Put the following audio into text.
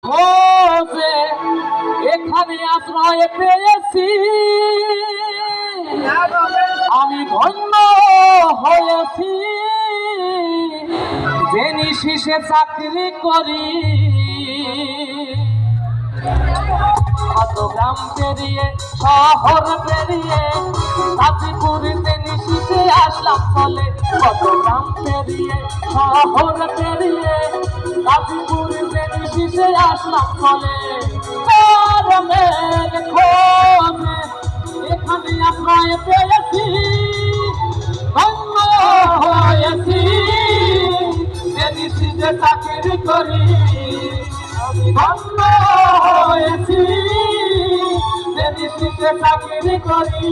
খোঁজে এখানে আশ্রয় পেয়েছি, আমি ধন্য হয়েছি। জেনি শীষে চাকরি করি, কত গ্রাম পেরিয়ে শহর পেরিয়ে গাজীপুর জেনি শীষে আসলাম চলে। কত গ্রাম পেরিয়ে শহর পেরিয়ে গাজীপুর জেনি শীষে আসলাম চলে। গরমের খোঁজে এখানে আশ্রয় পেয়েছি, ধন্য হয়েছি। জেনি শীষে চাকরি করি, আমি ধন্য হয়েছি। জেনি শীষে চাকরি করি।